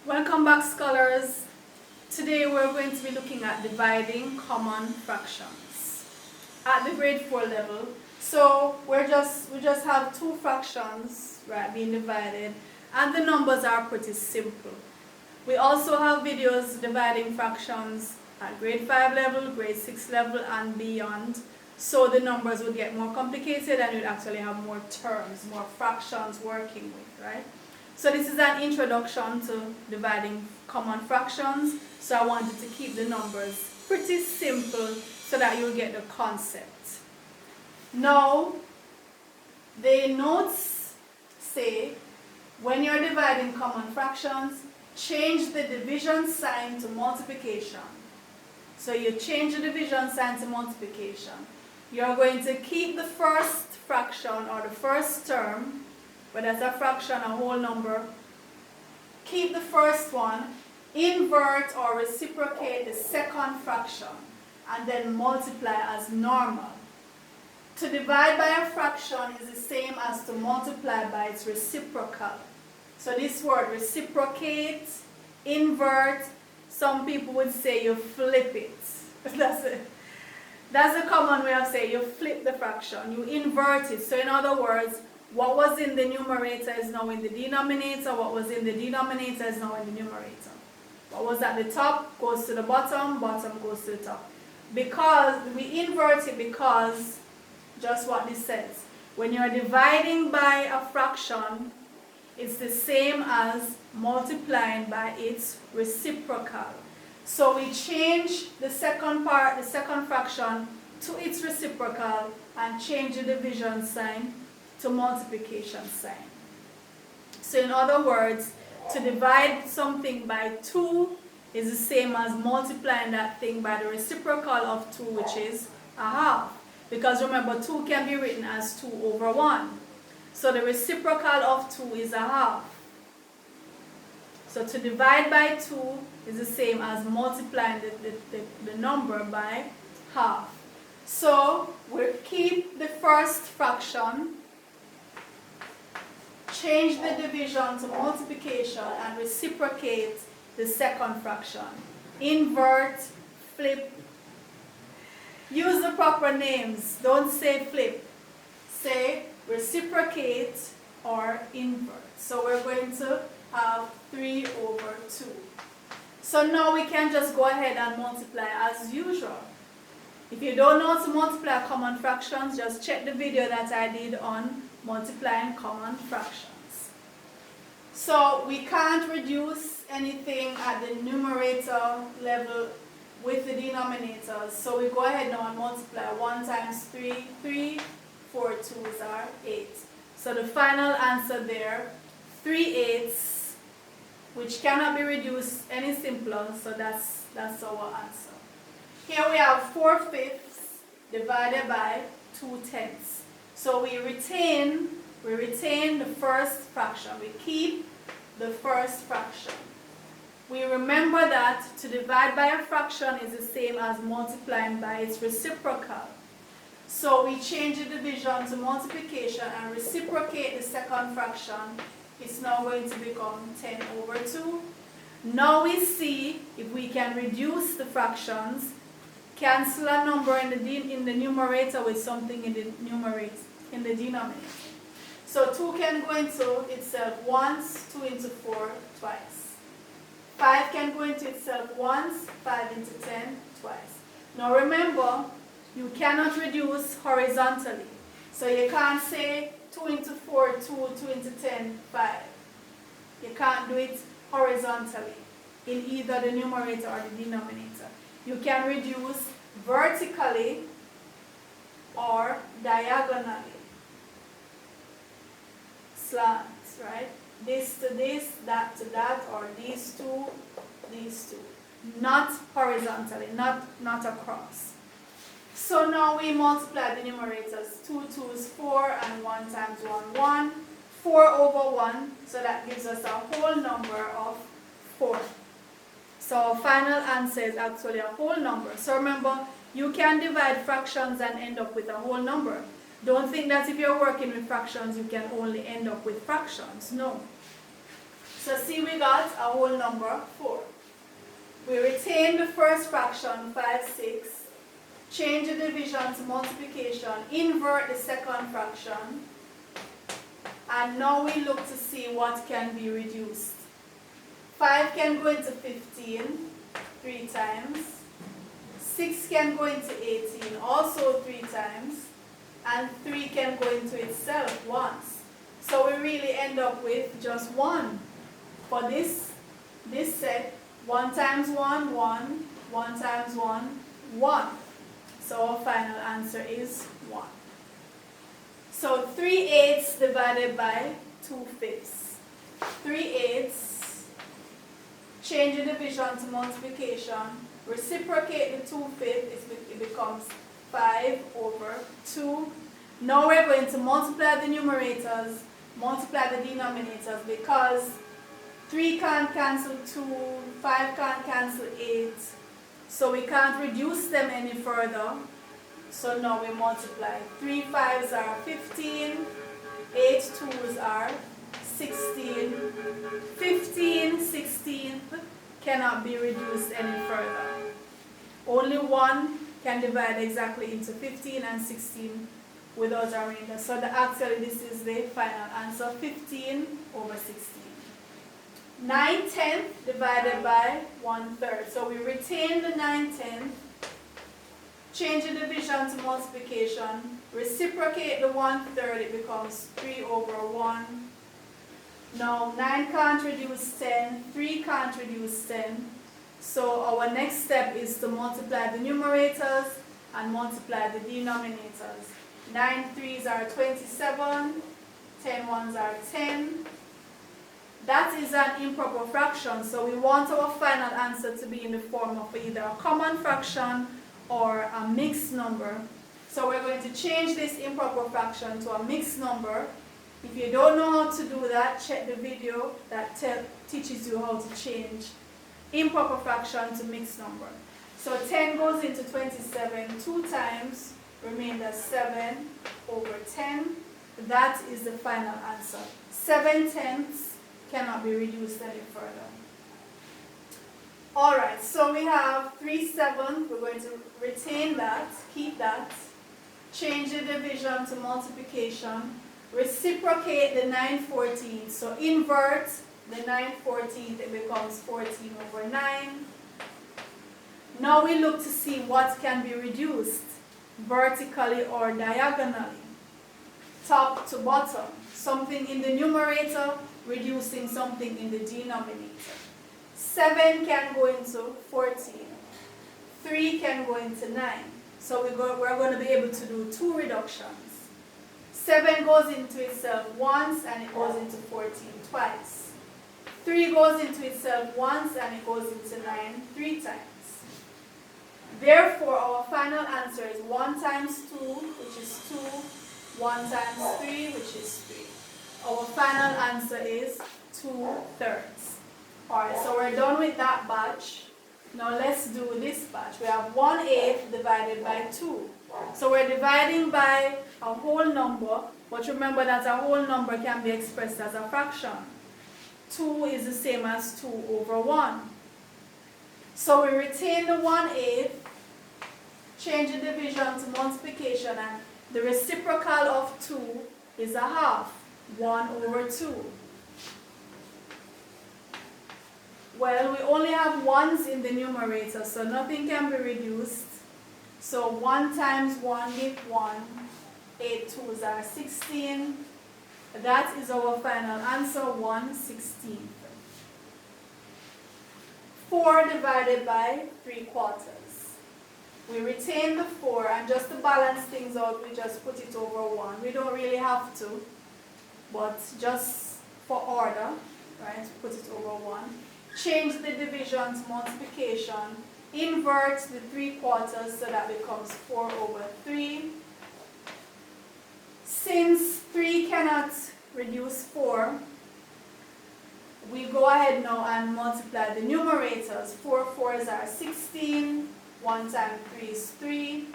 Welcome back, scholars. Today we're going to be looking at dividing common fractions at the grade 4 level. So we just have two fractions, right, being divided, and the numbers are pretty simple. We also have videos dividing fractions at grade 5 level, grade 6 level, and beyond. So the numbers would get more complicated and you'd actually have more terms, more fractions working with, right? So this is an introduction to dividing common fractions. So I wanted to keep the numbers pretty simple so that you'll get the concept. Now, the notes say when you're dividing common fractions, change the division sign to multiplication. So you change the division sign to multiplication. You're going to keep the first fraction or the first term, whether it's a fraction, a whole number. Keep the first one, invert or reciprocate the second fraction, and then multiply as normal. To divide by a fraction is the same as to multiply by its reciprocal. So this word reciprocate, invert, some people would say you flip it. That's a common way of saying you flip the fraction, you invert it. So in other words, what was in the numerator is now in the denominator, what was in the denominator is now in the numerator. What was at the top goes to the bottom, bottom goes to the top. Because we invert it because, just what this says, when you're dividing by a fraction, it's the same as multiplying by its reciprocal. So we change the second part, the second fraction, to its reciprocal and change the division sign to multiplication sign. So in other words, to divide something by 2 is the same as multiplying that thing by the reciprocal of 2, which is a half. Because remember, 2 can be written as 2 over 1. So the reciprocal of 2 is a half. So to divide by 2 is the same as multiplying the number by half. So we'll keep the first fraction, change the division to multiplication, and reciprocate the second fraction. Invert, flip. Use the proper names. Don't say flip. Say reciprocate or invert. So we're going to have 3 over 2. So now we can just go ahead and multiply as usual. If you don't know how to multiply common fractions, just check the video that I did on multiplying common fractions. So we can't reduce anything at the numerator level with the denominators. So we go ahead now and multiply 1 times 3, 3, 4 2s are 8. So the final answer there, 3/8, which cannot be reduced any simpler, so that's our answer. Here we have 4/5 divided by 2/10. So we retain the first fraction. We keep the first fraction. We remember that to divide by a fraction is the same as multiplying by its reciprocal. So we change the division to multiplication and reciprocate the second fraction. It's now going to become 10 over 2. Now we see if we can reduce the fractions, cancel a number in the numerator with something in the denominator. So 2 can go into itself once, 2 into 4 twice. 5 can go into itself once, 5 into 10 twice. Now remember, you cannot reduce horizontally. So you can't say 2 into 4, 2, 2 into 10, 5. You can't do it horizontally in either the numerator or the denominator. You can reduce vertically or diagonally. Slants, right? This to this, that to that, or these two. Not horizontally, not across. So now we multiply the numerators. 2 2s 4 and 1 times 1 1. 4 over 1, so that gives us a whole number of 4. So our final answer is actually a whole number. So remember, you can divide fractions and end up with a whole number. Don't think that if you're working with fractions, you can only end up with fractions. No. So see, we got a whole number 4. We retain the first fraction, 5, 6. Change the division to multiplication. Invert the second fraction. And now we look to see what can be reduced. 5 can go into 15, 3 times. 6 can go into 18, also 3 times. And 3 can go into itself once. So we really end up with just 1. For this set, 1 times 1, 1. 1 times 1, 1. So our final answer is 1. So 3/8 divided by 2/5. 3/8, change the division to multiplication, reciprocate the 2/5, it becomes 5/2. Now we're going to multiply the numerators, multiply the denominators, because 3 can't cancel 2, 5 can't cancel 8, so we can't reduce them any further. So now we multiply. 3 5s are 15, 8 2s are 16. 15, 16 cannot be reduced any further. Only 1 can divide exactly into 15 and 16 without a remainder. So actually this is the final answer, 15/16. 9/10 divided by 1/3. So we retain the 9/10. Change the division to multiplication, reciprocate the 1/3, it becomes 3/1. Now 9 can't reduce 10, 3 can't reduce 10. So our next step is to multiply the numerators and multiply the denominators. 9 3s are 27, 10 1s are 10. That is an improper fraction, so we want our final answer to be in the form of either a common fraction or a mixed number. So we're going to change this improper fraction to a mixed number. If you don't know how to do that, check the video that teaches you how to change improper fraction to mixed number. So 10 goes into 27 2 times, remainder 7/10. That is the final answer. 7/10 cannot be reduced any further. Alright, so we have 3/7, we're going to retain that, keep that, change the division to multiplication, reciprocate the 9/14, so invert the 9/14, it becomes 14/9. Now we look to see what can be reduced, vertically or diagonally, top to bottom, something in the numerator reducing something in the denominator. 7 can go into 14. 3 can go into 9. So we're going to be able to do 2 reductions. 7 goes into itself once and it goes into 14 twice. 3 goes into itself once and it goes into 9 3 times. Therefore, our final answer is 1 times 2, which is 2. 1 times 3, which is 3. Our final answer is 2/3. Alright, so we're done with that batch. Now let's do this batch. We have 1/8 divided by 2. So we're dividing by a whole number, but remember that a whole number can be expressed as a fraction. 2 is the same as 2/1. So we retain the 1/8, change the division to multiplication, and the reciprocal of 2 is a half, 1/2. Well, we only have 1s in the numerator, so nothing can be reduced. So 1 times 1 give 1. 8 2s are 16. That is our final answer, 1/16. 4 divided by 3/4. We retain the 4, and just to balance things out, we just put it over 1. We don't really have to, but just for order, right, put it over 1. Change the division to multiplication, invert the 3/4 so that becomes 4/3. Since 3 cannot reduce 4, we go ahead now and multiply the numerators. 4 4s are 16, 1 times 3 is 3.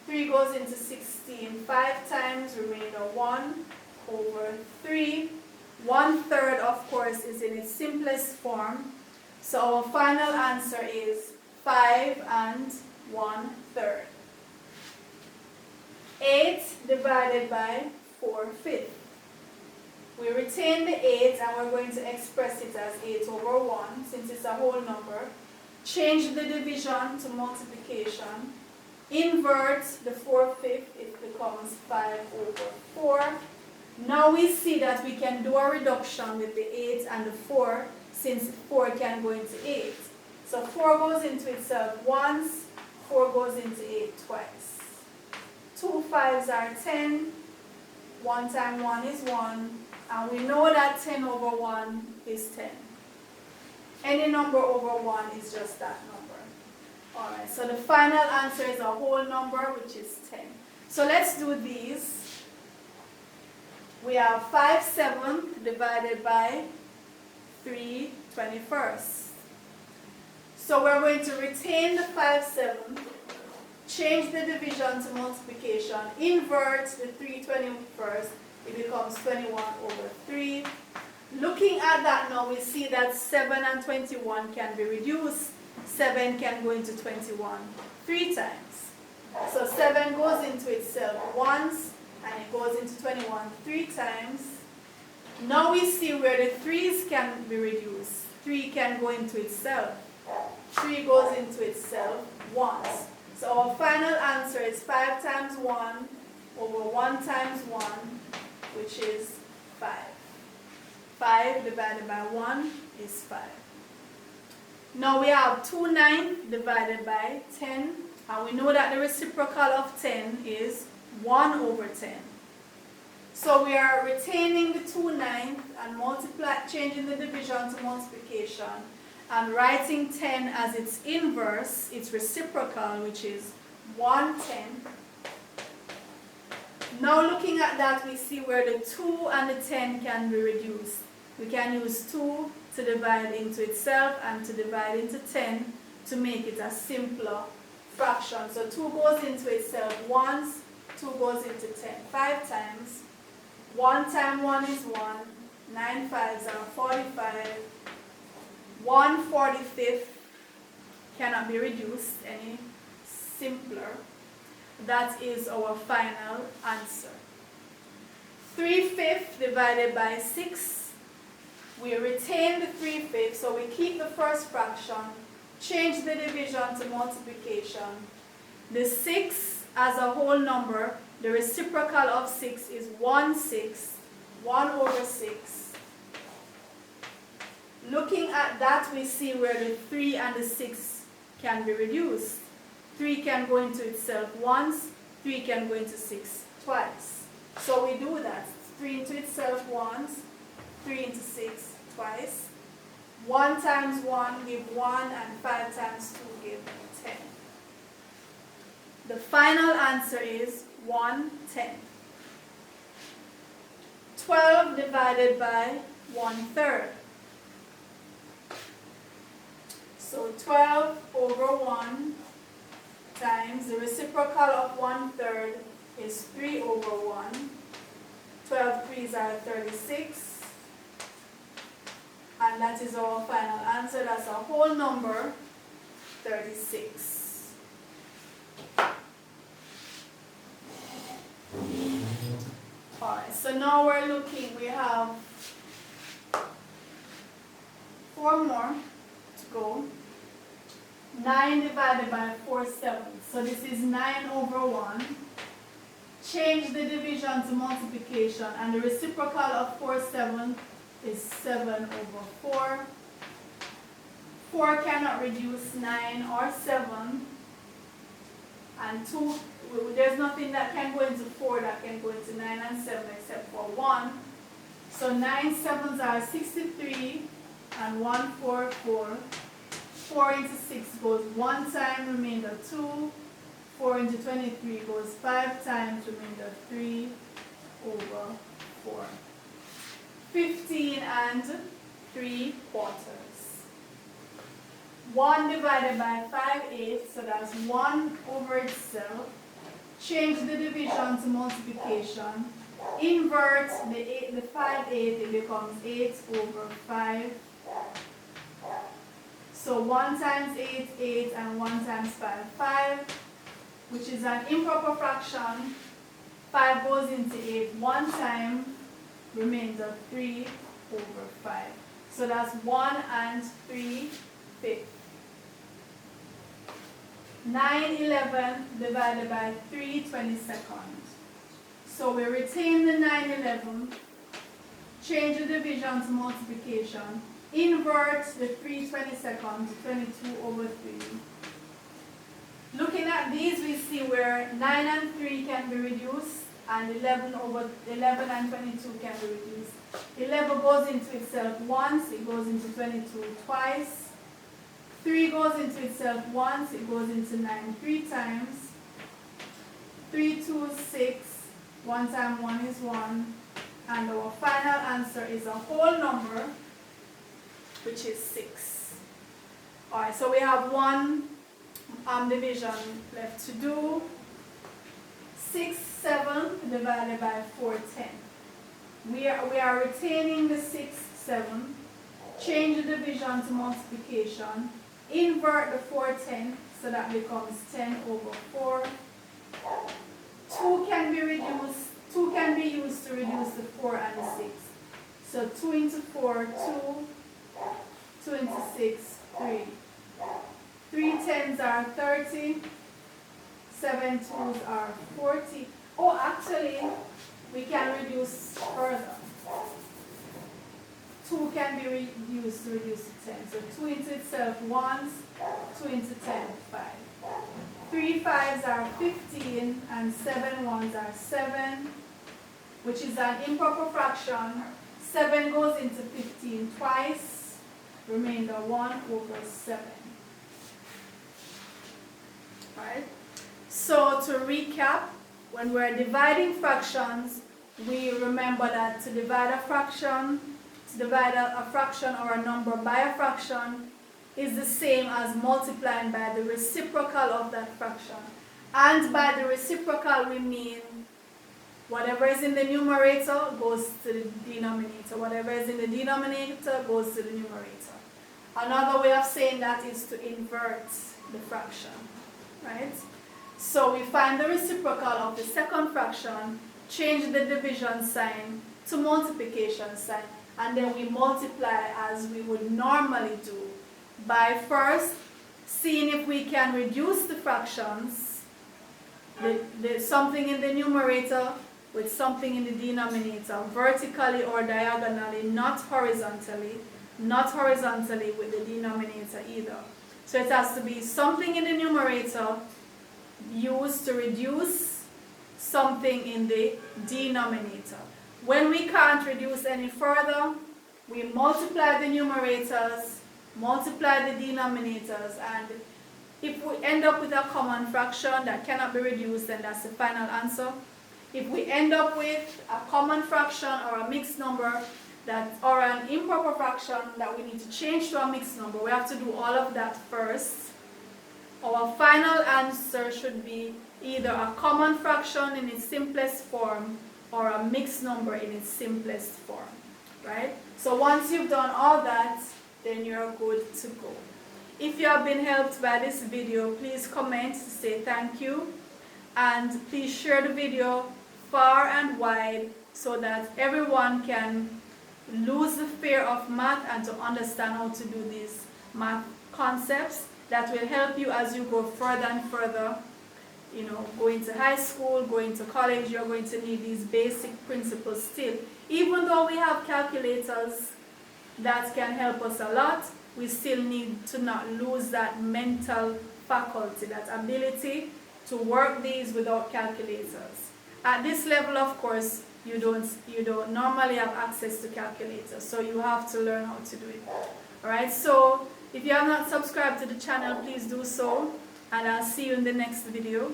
3 goes into 16 5 times, remainder 1/3. 1/3, of course, is in its simplest form. So our final answer is 5 1/3. 8 divided by 4/5. We retain the 8 and we're going to express it as 8/1 since it's a whole number. Change the division to multiplication. Invert the 4/5, it becomes 5/4. Now we see that we can do a reduction with the 8 and the 4 since 4 can go into 8. So 4 goes into itself once, 4 goes into 8 twice. 2 5s are 10, 1 times 1 is 1, and we know that 10/1 is 10. Any number over 1 is just that number. Alright, so the final answer is a whole number, which is 10. So let's do these. We have 5/7 divided by 3/21. So we're going to retain the 5/7, change the division to multiplication, invert the 3/21, it becomes 21/3. Looking at that now, we see that 7 and 21 can be reduced. 7 can go into 21 3 times. So 7 goes into itself once, and it goes into 21 3 times. Now we see where the 3's can be reduced. 3 can go into itself. 3 goes into itself once. So our final answer is 5 times 1 over 1 times 1, which is 5. 5 divided by 1 is 5. Now we have 2/9 divided by 10, and we know that the reciprocal of 10 is 1/10. So we are retaining the 2/9 and changing the division to multiplication, and writing 10 as its inverse, its reciprocal, which is 1/10. Now looking at that, we see where the 2 and the 10 can be reduced. We can use 2 to divide into itself and to divide into 10 to make it a simpler fraction. So 2 goes into itself once, 2 goes into 10 5 times. 1 times 1 is 1, 9 5s are 45. 1/45 cannot be reduced any simpler. That is our final answer. 3/5 divided by 6. We retain the 3/5, so we keep the first fraction, change the division to multiplication. The 6 as a whole number, the reciprocal of 6 is 1/6, 1/6. Looking at that, we see where the 3 and the 6 can be reduced. 3 can go into itself once, 3 can go into 6 twice. So we do that. 3 into itself once, 3 into 6 twice. 1 times 1 give 1, and 5 times 2 give 10. The final answer is 1/10. 12 divided by 1/3. So 12/1 times the reciprocal of 1/3 is 3/1. 12 3s are 36. And that is our final answer. That's a whole number, 36. Alright, so now we're looking, we have 4 more to go. 9 divided by 4/7. So this is 9/1. Change the division to multiplication, and the reciprocal of 4/7 is 7/4. 4 cannot reduce 9 or 7. And 2, there's nothing that can go into 4 that can go into 9 and 7 except for 1. So 9 7s are 63, and 1 4 4. 4 into 6 goes 1 time, remainder 2. 4 into 23 goes 5 times, remainder 3/4. 15 and 3/4. 1 divided by 5/8, so that's 1 over itself. Change the division to multiplication. Invert the 5/8, it becomes 8 over 5. So 1 times 8, 8, and 1 times 5, 5, which is an improper fraction. 5 goes into 8 one time, remainder 3 over 5. So that's 1 and 3/5. 9/11 divided by 3/22. So we retain the 9/11, change the division to multiplication, invert the 3/22 to 22 over 3. Looking at these, we see where 9 and 3 can be reduced, and 11 and 22 can be reduced. 11 goes into itself once, it goes into 22 twice. 3 goes into itself once, it goes into 9 3 times. 3, 2, 6, 1 times 1 is 1. And our final answer is a whole number, which is 6. Alright, so we have one division left to do. 6, 7 divided by 4, 10. We are retaining the 6, 7. Change the division to multiplication. Invert the 4, 10, so that becomes 10 over 4. 2 can be reduced. 2 can be used to reduce the 4 and the 6. So 2 into 4, 2. 2 into 6, 3. 3 tens are 30. 7 twos are 40. Oh, actually, we can reduce further. 2 can be used to reduce to 10. So 2 into itself once, 2 into 10, 5. 3 fives are 15, and 7 ones are 7, which is an improper fraction. 7 goes into 15 twice, remainder 1 over 7. Right? So to recap, when we're dividing fractions, we remember that to divide a fraction or a number by a fraction is the same as multiplying by the reciprocal of that fraction. And by the reciprocal we mean whatever is in the numerator goes to the denominator. Whatever is in the denominator goes to the numerator. Another way of saying that is to invert the fraction. Right? So we find the reciprocal of the second fraction, change the division sign to multiplication sign, and then we multiply as we would normally do by first seeing if we can reduce the fractions, something in the numerator with something in the denominator, vertically or diagonally, not horizontally with the denominator either. So it has to be something in the numerator used to reduce something in the denominator. When we can't reduce any further, we multiply the numerators, multiply the denominators, and if we end up with a common fraction that cannot be reduced, then that's the final answer. If we end up with a common fraction or a mixed number or an improper fraction that we need to change to a mixed number, we have to do all of that first. Our final answer should be either a common fraction in its simplest form or a mixed number in its simplest form, right? So once you've done all that, then you're good to go. If you have been helped by this video, please comment to say thank you, and please share the video far and wide so that everyone can lose the fear of math and to understand how to do these math concepts that will help you as you go further and further. You know, going to high school, going to college, you're going to need these basic principles still. Even though we have calculators that can help us a lot, we still need to not lose that mental faculty, that ability to work these without calculators. At this level, of course, you don't normally have access to calculators, so you have to learn how to do it. Alright, so if you have not subscribed to the channel, please do so, and I'll see you in the next video.